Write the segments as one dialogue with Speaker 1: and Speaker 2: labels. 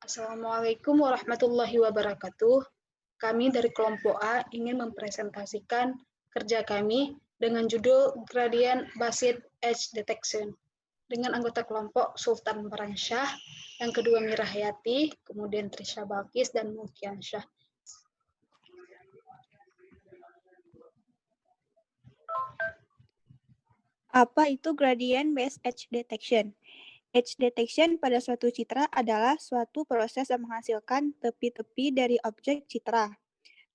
Speaker 1: Assalamualaikum warahmatullahi wabarakatuh. Kami dari kelompok A ingin mempresentasikan kerja kami dengan judul Gradient Based Edge Detection dengan anggota kelompok Sultan Baransyah, yang kedua Mira Hayati, kemudian Trisha Balkis dan Mulkiansyah.
Speaker 2: Apa itu Gradient Based Edge Detection? Edge detection pada suatu citra adalah suatu proses yang menghasilkan tepi-tepi dari objek citra.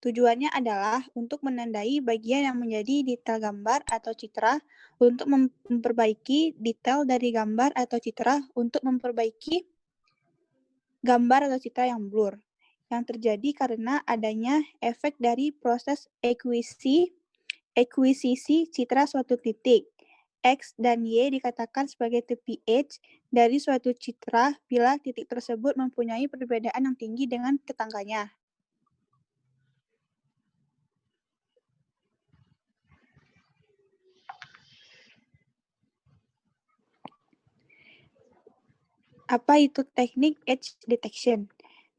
Speaker 2: Tujuannya adalah untuk menandai bagian yang menjadi detail gambar atau citra, untuk memperbaiki detail dari gambar atau citra, untuk memperbaiki gambar atau citra yang blur, yang terjadi karena adanya efek dari proses ekuisisi citra suatu titik. X dan Y dikatakan sebagai tepi edge dari suatu citra bila titik tersebut mempunyai perbedaan yang tinggi dengan tetangganya. Apa itu teknik edge detection?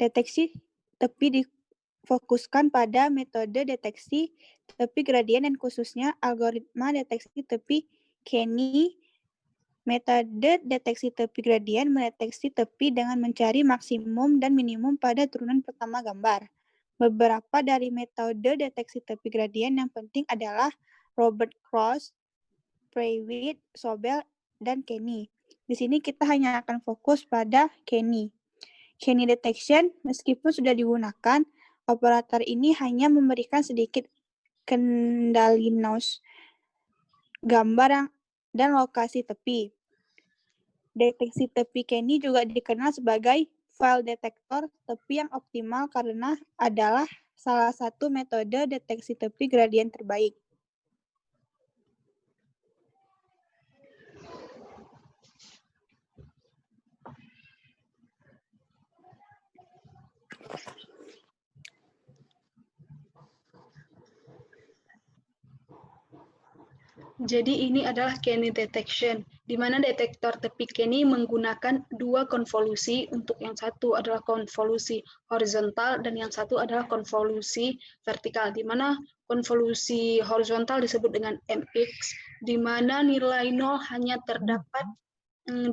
Speaker 2: Deteksi tepi difokuskan pada metode deteksi tepi gradien dan khususnya algoritma deteksi tepi Kenny. Metode deteksi tepi gradien mendeteksi tepi dengan mencari maksimum dan minimum pada turunan pertama gambar. Beberapa dari metode deteksi tepi gradien yang penting adalah Robert Cross, Prewitt, Sobel, dan Kenny. Di sini kita hanya akan fokus pada Kenny. Kenny detection, meskipun sudah digunakan, operator ini hanya memberikan sedikit kendali noise gambar dan lokasi tepi. Deteksi tepi Kenny juga dikenal sebagai file detektor tepi yang optimal karena adalah salah satu metode deteksi tepi gradien terbaik.
Speaker 1: Jadi ini adalah Kenny detection, di mana detektor tepi Kenny menggunakan dua konvolusi. Untuk yang satu adalah konvolusi horizontal dan yang satu adalah konvolusi vertikal, di mana konvolusi horizontal disebut dengan MX, di mana nilai 0 hanya terdapat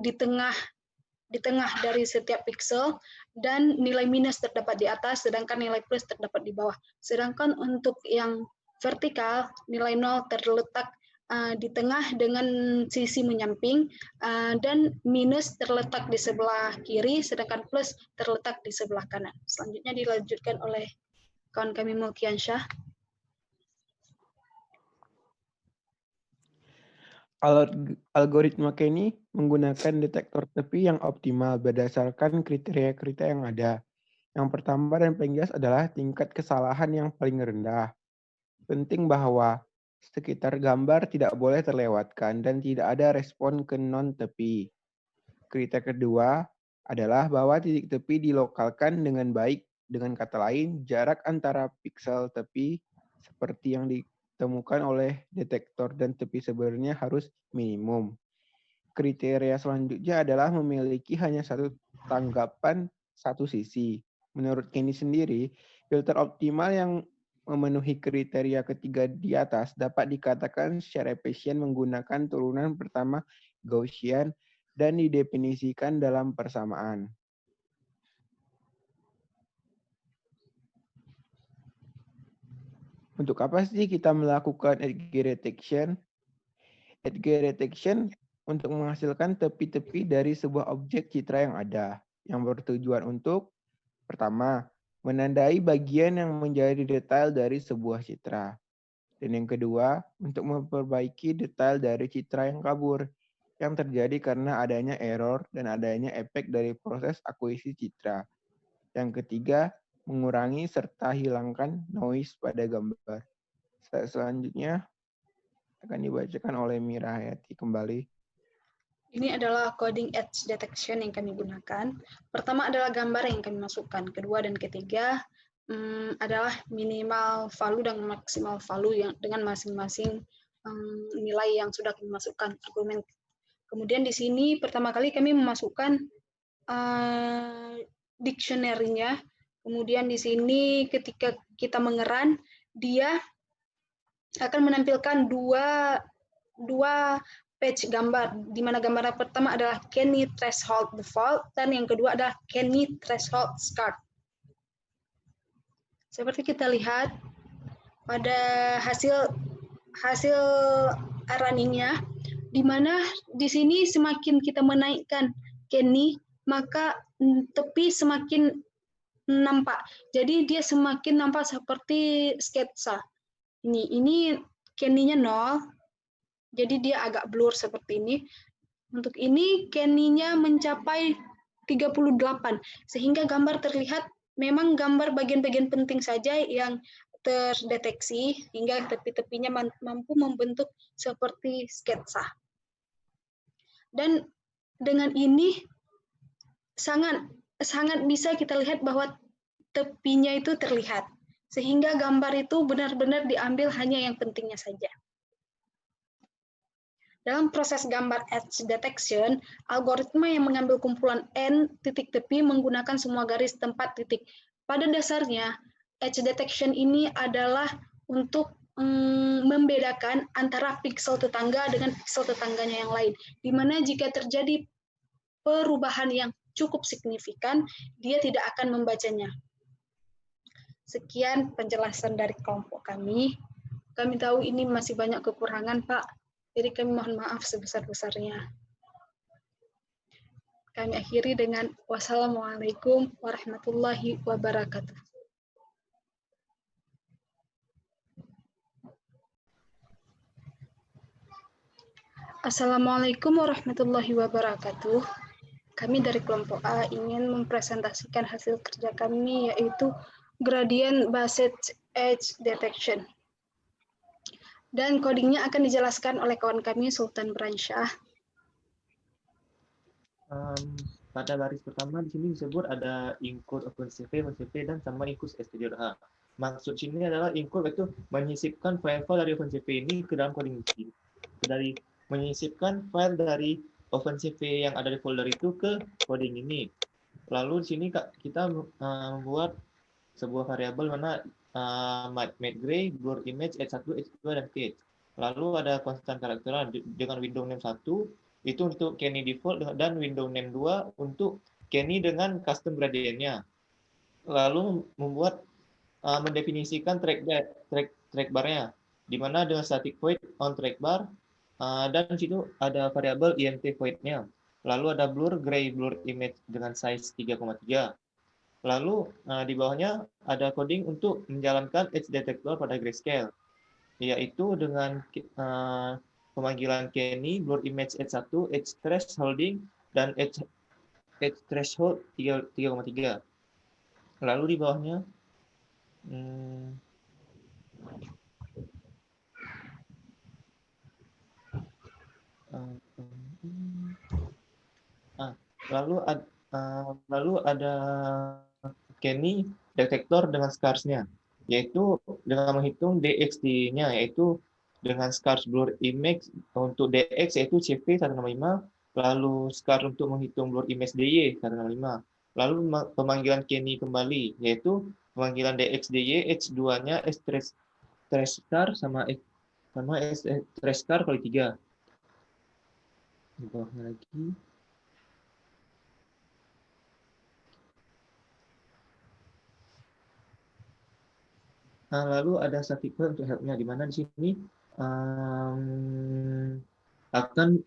Speaker 1: di tengah dari setiap pixel, dan nilai minus terdapat di atas, sedangkan nilai plus terdapat di bawah. Sedangkan untuk yang vertikal, nilai 0 terletak di tengah dengan sisi menyamping, dan minus terletak di sebelah kiri, sedangkan plus terletak di sebelah kanan. Selanjutnya dilanjutkan oleh kawan kami Mulkiansyah.
Speaker 3: Algoritma Kenny menggunakan detektor tepi yang optimal berdasarkan kriteria-kriteria yang ada. Yang pertama dan paling jelas adalah tingkat kesalahan yang paling rendah. Penting bahwa sekitar gambar tidak boleh terlewatkan dan tidak ada respon ke non-tepi. Kriteria kedua adalah bahwa titik tepi dilokalkan dengan baik. Dengan kata lain, jarak antara piksel tepi seperti yang ditemukan oleh detektor dan tepi sebenarnya harus minimum. Kriteria selanjutnya adalah memiliki hanya satu tanggapan satu sisi. Menurut Kenny sendiri, filter optimal yang memenuhi kriteria ketiga di atas dapat dikatakan secara efisien menggunakan turunan pertama Gaussian dan didefinisikan dalam persamaan. Untuk apa sih kita melakukan edge detection? Edge detection untuk menghasilkan tepi-tepi dari sebuah objek citra yang ada, yang bertujuan untuk, pertama, menandai bagian yang menjadi detail dari sebuah citra. Dan yang kedua, untuk memperbaiki detail dari citra yang kabur, yang terjadi karena adanya error dan adanya efek dari proses akuisisi citra. Yang ketiga, mengurangi serta hilangkan noise pada gambar. Selanjutnya akan dibacakan oleh Mira Hayati kembali.
Speaker 1: Ini adalah coding edge detection yang kami gunakan. Pertama adalah gambar yang kami masukkan. Kedua dan ketiga adalah minimal value dan maksimal value yang dengan masing-masing nilai yang sudah kami masukkan, argumen. Kemudian di sini pertama kali kami memasukkan dictionary-nya. Kemudian di sini ketika kita mengeran, dia akan menampilkan dua page gambar, di mana gambar pertama adalah Kenny Threshold Default, dan yang kedua adalah Kenny Threshold Start. Seperti kita lihat pada hasil running-nya, di mana di sini semakin kita menaikkan Kenny, maka tepi semakin nampak. Jadi dia semakin nampak seperti sketsa. Ini Kenny-nya 0, jadi dia agak blur seperti ini. Untuk ini Kenny-nya mencapai 38, sehingga gambar terlihat memang gambar bagian-bagian penting saja yang terdeteksi, hingga tepi-tepinya mampu membentuk seperti sketsa. Dan dengan ini sangat bisa kita lihat bahwa tepinya itu terlihat, sehingga gambar itu benar-benar diambil hanya yang pentingnya saja. Dalam proses gambar edge detection, algoritma yang mengambil kumpulan N titik tepi menggunakan semua garis tempat titik. Pada dasarnya, edge detection ini adalah untuk membedakan antara piksel tetangga dengan piksel tetangganya yang lain, di mana jika terjadi perubahan yang cukup signifikan, dia tidak akan membacanya. Sekian penjelasan dari kelompok kami. Kami tahu ini masih banyak kekurangan, Pak. Jadi kami mohon maaf sebesar-besarnya. Kami akhiri dengan wassalamualaikum warahmatullahi wabarakatuh. Assalamualaikum warahmatullahi wabarakatuh. Kami dari kelompok A ingin mempresentasikan hasil kerja kami, yaitu Gradient Based Edge Detection. Dan codingnya akan dijelaskan oleh kawan kami, Sultan Bransyah.
Speaker 4: Pada baris pertama di sini disebut ada include OpenCV, dan sama include stdio.h. Maksud sini adalah include itu menyisipkan file-file dari OpenCV ini ke dalam coding mesin. Menyisipkan file dari OpenCV yang ada di folder itu ke coding ini. Lalu di sini kita membuat sebuah variabel mana matte gray, blur image, h1, h2, dan cage. Lalu ada konstan karakter dengan window name 1 itu untuk Kenny default dan window name 2 untuk Kenny dengan custom gradientnya. Lalu membuat mendefinisikan track bar-nya, di mana dengan static void on track bar, dan di situ ada variabel int void-nya. Lalu ada blur image dengan size 3,3. Lalu di bawahnya ada coding untuk menjalankan edge detector pada grayscale, yaitu dengan pemanggilan Kenny, blur image h1, edge thresholding, dan edge threshold 3,3. Lalu di bawahnya lalu ada Kenny detektor dengan scars-nya, yaitu dengan menghitung DXD-nya, yaitu dengan scars blur image untuk DX yaitu CV 165, lalu scars untuk menghitung blur image DY 165, lalu pemanggilan Kenny kembali, yaitu pemanggilan DX-DY, H2-nya trace scar sama trace scar kali 3. Di bawahnya lagi. Lalu ada static void untuk help-nya, di mana di sini akan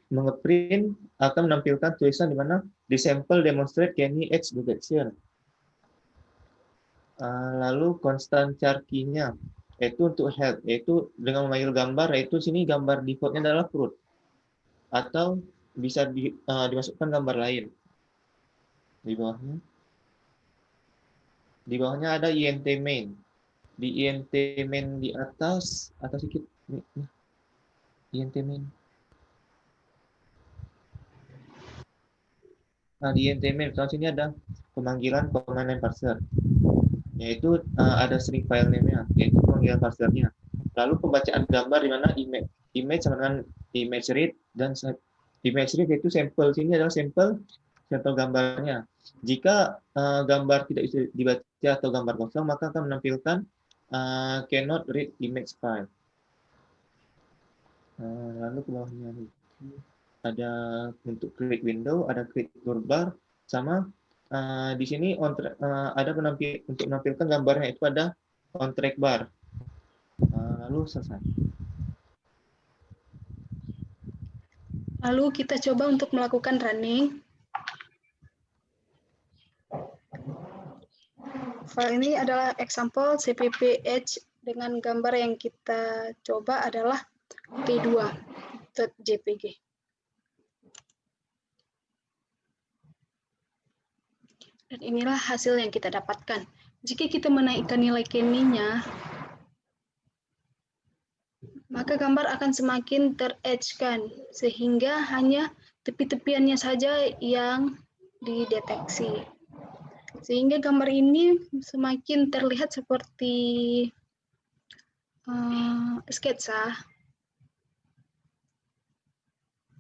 Speaker 4: menampilkan tulisan di mana di sampel demonstrate Kenny edge detection. Lalu constant char key-nya yaitu untuk help, yaitu dengan memanggil gambar, yaitu sini gambar default-nya adalah fruit, atau bisa dimasukkan gambar lain. Di bawahnya ada int main. Di int main di atas sedikit int main. Di int main sini ada pemanggilan command line parser, yaitu ada string file name-nya, yaitu pemanggilan parsernya. Lalu pembacaan gambar di mana image sama dengan image read, dan image read yaitu sampel, sini adalah sampel atau gambarnya. Jika gambar tidak bisa dibaca atau gambar kosong, maka akan menampilkan cannot read image file. Lalu ke bawahnya ada untuk create window, ada create toolbar, sama di sini ada untuk menampilkan gambarnya itu ada on track bar. Lalu selesai.
Speaker 1: Lalu kita coba untuk melakukan running. File ini adalah example cpp edge dengan gambar yang kita coba adalah p2.jpg. Dan inilah hasil yang kita dapatkan. Jika kita menaikkan nilai Kenny-nya, maka gambar akan semakin ter-edge-kan, sehingga hanya tepi-tepiannya saja yang dideteksi. Sehingga gambar ini semakin terlihat seperti sketsa.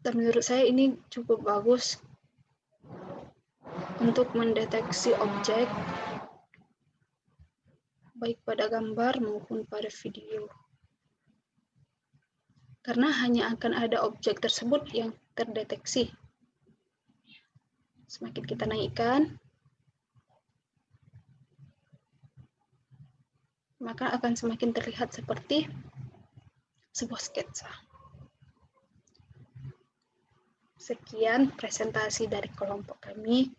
Speaker 1: Dan menurut saya ini cukup bagus untuk mendeteksi objek, baik pada gambar maupun pada video. Karena hanya akan ada objek tersebut yang terdeteksi. Semakin kita naikkan, maka akan semakin terlihat seperti sebuah sketsa. Sekian presentasi dari kelompok kami.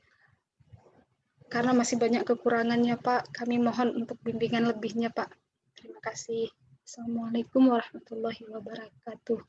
Speaker 1: Karena masih banyak kekurangannya, Pak, kami mohon untuk bimbingan lebihnya, Pak. Terima kasih. Assalamualaikum warahmatullahi wabarakatuh.